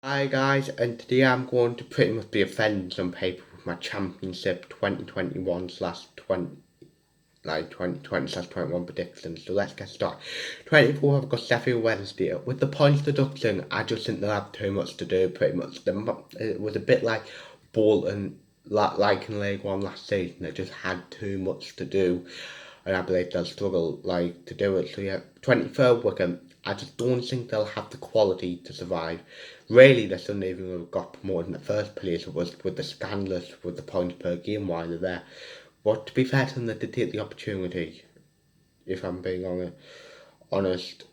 Hi guys, and today I'm going to pretty much be offending some people with my Championship 2021 slash 20 2020 slash 21 predictions. So let's get started. 24 I've got Sheffield Wednesday. With the points deduction, I just think they'll have too much to do. Pretty much, it was a bit like Bolton, like in League One last season. They just had too much to do, and I believe they'll struggle to do it. So yeah, 23rd Wickham. I just don't think they'll have the quality to survive. Really, they shouldn't even have got promoted in the first place. It was with the scandalous with the points per game while they're there. But to be fair to them, they did take the opportunity, if I'm being honest,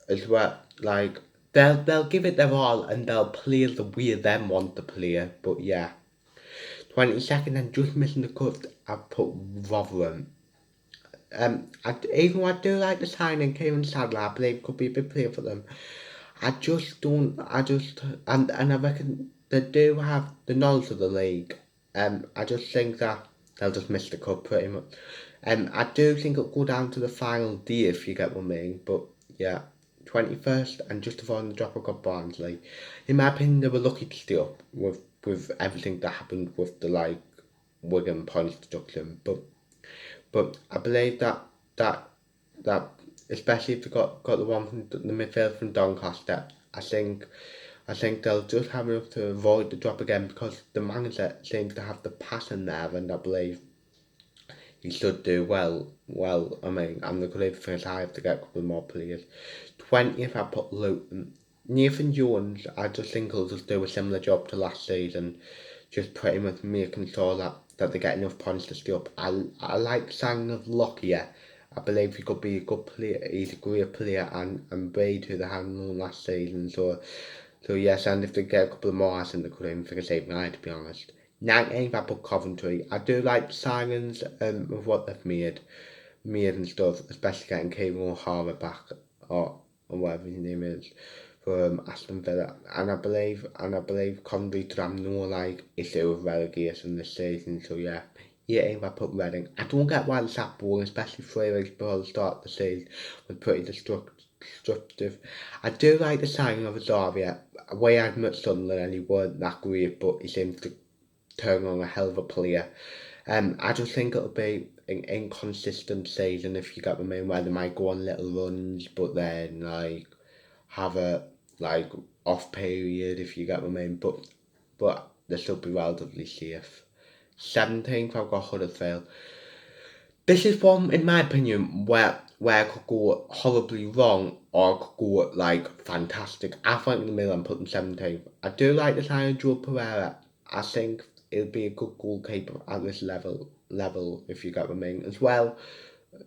as well. Like they'll give it their all and they'll play the way them want to play. But yeah, 22nd and just missing the cut. I put Rotherham. Even though I do like the signing, Kieran Sadler, I believe could be a big player for them. I just don't. I just and I reckon they do have the knowledge of the league. I just think that they'll just miss the cup pretty much. I do think it'll go down to the final day if you get what I mean. But yeah, 21st and just avoiding the drop of Barnsley. In my opinion, they were lucky to stay up with everything that happened with the Wigan points deduction. But I believe that that especially if they got the one from the midfield from Doncaster, I think they'll just have enough to avoid the drop again because the manager seems to have the passion there, and I believe he should do well. Well, I mean, I'm the good for his high to get a couple more players. 20th, I put Luton. Nathan Jones, I just think he'll just do a similar job to last season, just pretty much making sure that they get enough points to stay up. I like signing of Lockyer. I believe he could be a good player. He's a great player and Braid who they had known last season. So yes, and if they get a couple more, I think they could aim for the same night, to be honest. 19th, I put Coventry. I do like the signings of what they've made and stuff, especially getting Kevin O'Hara back or whatever his name is from Aston Villa. And I believe Coventry to have no issue with relegation this season. So yeah. Yeah, if I put Reading. I don't get why it's that boring, especially 3 weeks before the start of the season was pretty destructive. I do like the signing of Azaria. Way I'd met Sunderland and he weren't that great, but he seems to turn on a hell of a player. I just think it'll be an inconsistent season if you get what I mean, where they might go on little runs, but then have a like off period if you get what I mean. But they should be relatively safe. 17th, I've got Huddersfield. This is one, in my opinion, where it could go horribly wrong or it could go fantastic. I think in the middle I'm putting 17th. I do like the sign of Joe Pereira. I think it'll be a good goalkeeper at this level if you get what I mean. As well,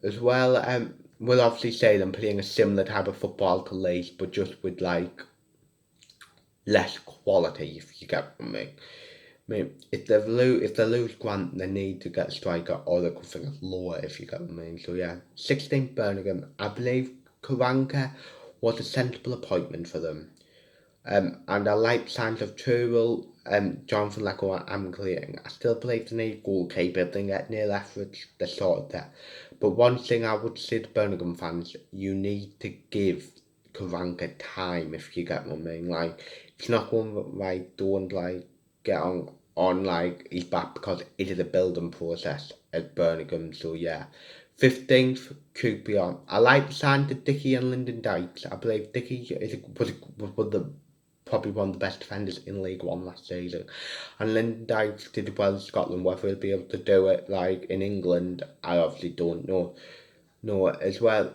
we'll obviously say them playing a similar type of football to Leeds, but just with less quality if you get what I mean. If they lose Grant, they need to get a striker, or they could think of lower if you get what I mean. So yeah, 16th Birmingham. I believe Karanka was a sensible appointment for them. And I like signs of Tuchel, Jonathan Leko and Clayton. I still believe they need goalkeeper. They get Neil Etheridge, they're sorted there. But one thing I would say to Birmingham fans, you need to give Karanka time if you get what I mean. It's not going don't get on his back because it is a building process at Birmingham. So yeah. 15th, QPR. I like the sign to Dickey and Lyndon Dykes. I believe Dickey was one of the probably one of the best defenders in League One last season. And Lyndon Dykes did well in Scotland. Whether he'll be able to do it in England, I obviously don't know. No, as well,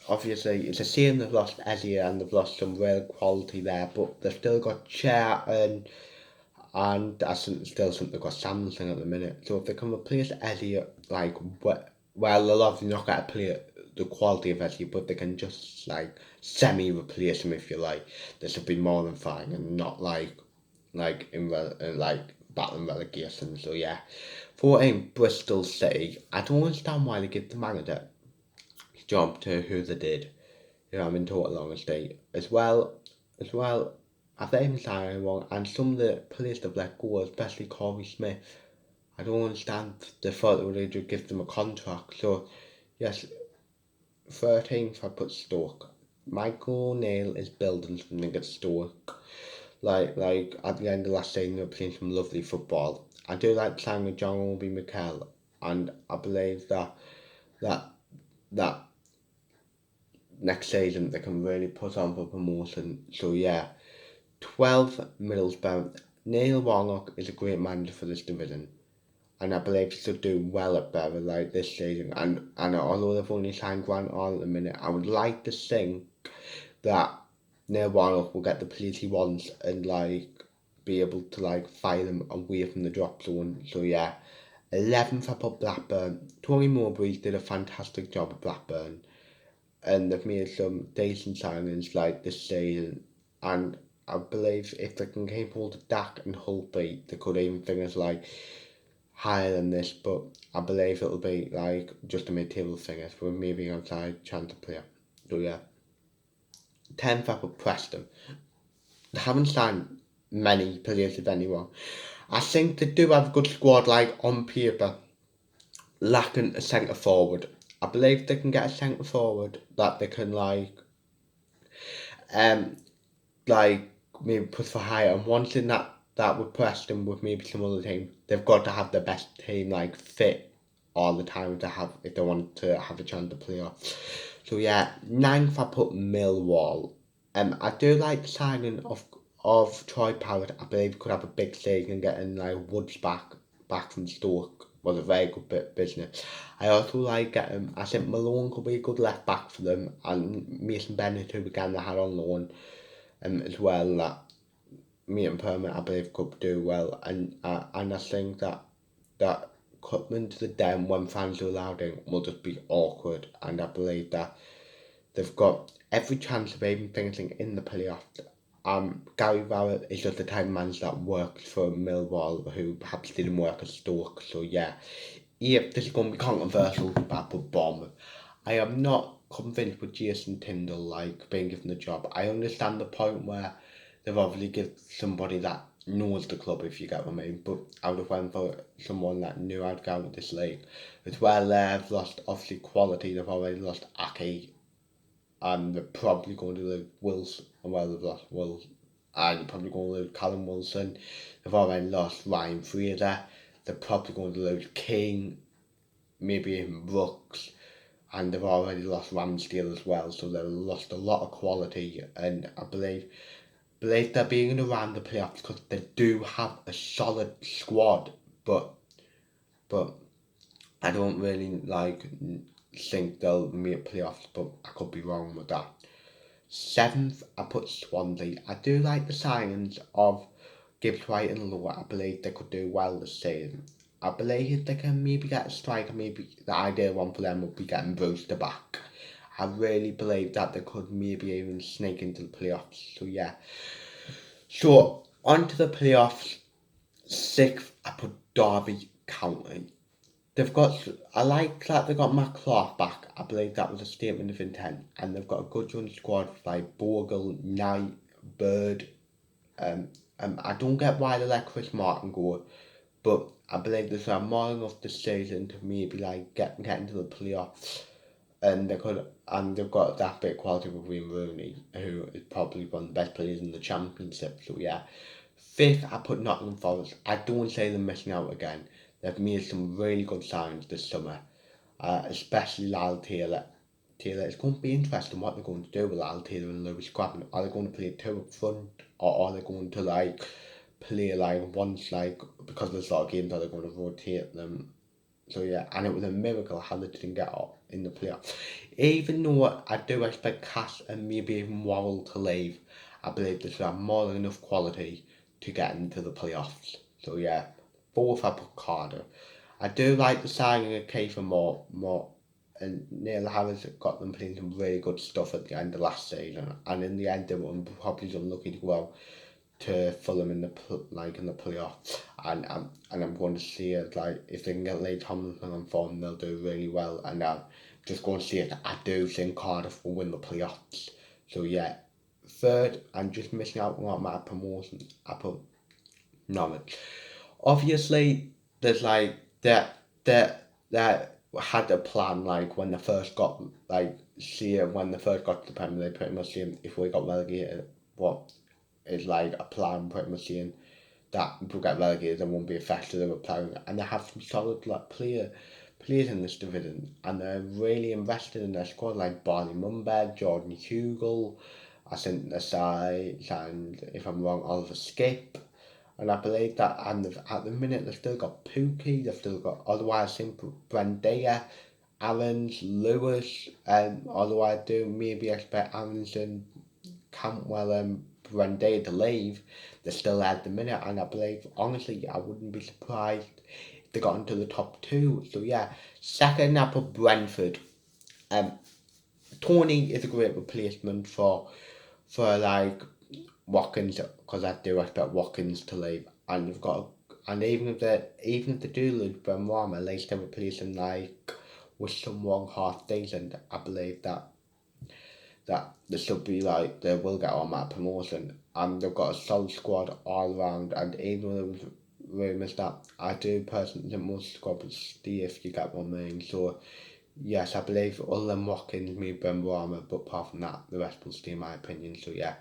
obviously it's a shame they've lost Eddie and they've lost some real quality there, but they've still got Chair and still think they've got Samson at the minute. So if they can replace Eddie, well, they'll obviously not get to play the quality of Eddie, but they can just semi-replace him if you like. This should be more than fine and not battling relegation. So yeah, 14 Bristol City. I don't understand why they give the manager his job to who they did. I'm in total honesty. As well, I've let him sign anyone, and some of the players they've let go, especially Corey Smith. I don't understand the thought that they just give them a contract. So yes, 13th I put Stoke. Michael O'Neill is building something at Stoke. Like at the end of last season, they're playing some lovely football. I do like playing with John Obi Mikel, and I believe that that next season they can really put on for promotion. So yeah, 12 Middlesbrough. Neil Warnock is a great manager for this division, and I believe he should do well at Better like this season. And although they've only signed Grant on at the minute, I would like to think that Neil Warnock will get the police he wants and be able to fire them away from the drop zone. So yeah, 11th up at Blackburn. Tony Mowbray did a fantastic job at Blackburn, and they've made some decent signings this season. And I believe if they can keep hold of Dak and Holtby, they could even finish higher than this. But I believe it'll be just a mid-table finish with maybe outside chance to play. So yeah, 10th up at Preston. They haven't signed many players, if anyone. I think they do have a good squad, on paper, lacking a centre forward. I believe they can get a centre forward that they can um maybe push for higher. And one thing that with Preston with maybe some other team, they've got to have the best team fit all the time to have if they want to have a chance to play off. So yeah, 9th I put Millwall. I do like the signing of Troy Parrott. I believe could have a big season getting Woods back from Stoke was a very good bit of business. I also like getting. I think Malone could be a good left back for them, and Mason Bennett who began the had on loan as well. That me and Permit I believe could do well, and I think that coming to the Den when fans are allowed in will just be awkward, and I believe that they've got every chance of even finishing in the playoffs. Gary Rowett is just the type of manager that works for Millwall, who perhaps didn't work at Stoke. So yeah, this is going to be controversial, but I put Bournemouth. I am not convinced with Jason Tyndall being given the job. I understand the point where they've obviously given somebody that knows the club, if you get what I mean. But I would have went for someone that knew how to go with this league. As well, they've lost obviously quality. They've already lost Aki, and they're probably going to lose Wilson. Well, they've lost Wilson, and they're probably going to lose Callum Wilson. They've already lost Ryan Fraser. They're probably going to lose King, maybe even Brooks, and they've already lost Ramsdale as well. So they've lost a lot of quality, and I believe they're being around the playoffs because they do have a solid squad, but I don't really think they'll make playoffs, but I could be wrong with that. 7th, I put Swansea. I do like the signings of Gibbs White and Lower. I believe they could do well this season. I believe they can maybe get a striker. Maybe the ideal one for them would be getting Brewster back. I really believe that they could maybe even sneak into the playoffs. So yeah. So on to the playoffs. 6th, I put Derby County. I like that they've got Matt Clark back. I believe that was a statement of intent. And they've got a good young squad like Bogle, Knight, Bird. I don't get why they let Chris Martin go, but I believe there's more than enough this season to maybe get into the playoffs. And they've got that bit of quality with Wayne Rooney, who is probably one of the best players in the Championship. So yeah. 5th, I put Nottingham Forest. I don't say they're missing out again. They've made some really good signs this summer, especially Lyle Taylor. It's going to be interesting what they're going to do with Lyle Taylor and Lewis Grabban. Are they going to play two up front, or are they going to play once because there's a lot of games, are they going to rotate them? So yeah, and it was a miracle how they didn't get up in the playoffs. Even though I do expect Cass and maybe even Worrell to leave, I believe they should have more than enough quality to get into the playoffs. So yeah, 4th I put Cardiff. I do like the signing of Kiefer Moore, and Neil Harris got them playing some really good stuff at the end of last season, and in the end they were probably unlucky to go out to Fulham in the playoffs, and I'm going to see it if they can get Lee Tomlinson on form, they'll do really well, and I'm just going to see it. I do think Cardiff will win the playoffs. So yeah, 3rd, I'm just missing out on my promotion. I put Norwich. Obviously, there's that had a plan when they first got see it when they first got to the Premier League, pretty much seeing if we got relegated, what is like a plan, pretty much seeing that if we get relegated and won't be affected they were playing, and they have some solid like players in this division, and they're really invested in their squad like Barney Mumberg, Jordan Hugel. I think they signed, if I'm wrong, Oliver Skip. And I believe that, and at the minute they've still got Pookie, they've still got, otherwise I think Brandea, Aarons, Lewis, although I do maybe expect Aarons and Cantwell and Brandea to leave, they're still at the minute, and I believe, honestly, I wouldn't be surprised if they got into the top two. So yeah, second I put Brentford. Tony is a great replacement for like Watkins, because I do expect Watkins to leave, and you've got, and even if they do lose Benrahma, at least they replace him like with someone half decent. I believe that they should be like, they will get on that promotion, and they've got a solid squad all around. And even though there was rumours that, I do personally think most squad would stay if you get one main. So yes, I believe other than Watkins, maybe Benrahma, but apart from that, the rest will stay in my opinion. So yeah.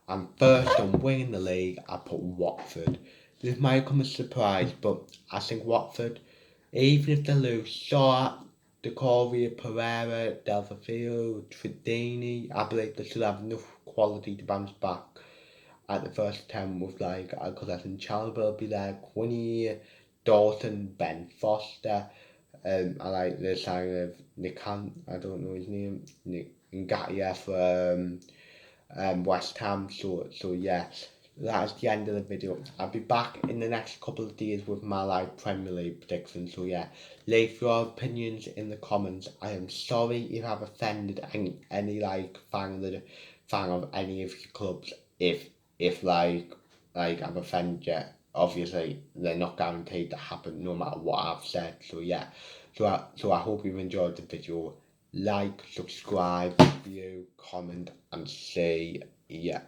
And first on winning the league, I put Watford. This might come as a surprise, but I think Watford, even if they lose Shaw, Decoria, Pereira, Delfafio, Tredini, I believe they still have enough quality to bounce back at the first 10 with like, because I think Chalobah will be there, Quinny, Dawson, Ben Foster. I like the sign of I don't know his name, Nick Ngatia for West Ham. So yeah, that is the end of the video. I'll be back in the next couple of days with my like Premier League predictions. So yeah, leave your opinions in the comments. I am sorry if I've offended any like fan of any of your clubs. If like I've offended you, obviously they're not guaranteed to happen no matter what I've said. So yeah, so I hope you've enjoyed the video. Like, subscribe, view, comment, and say yeah.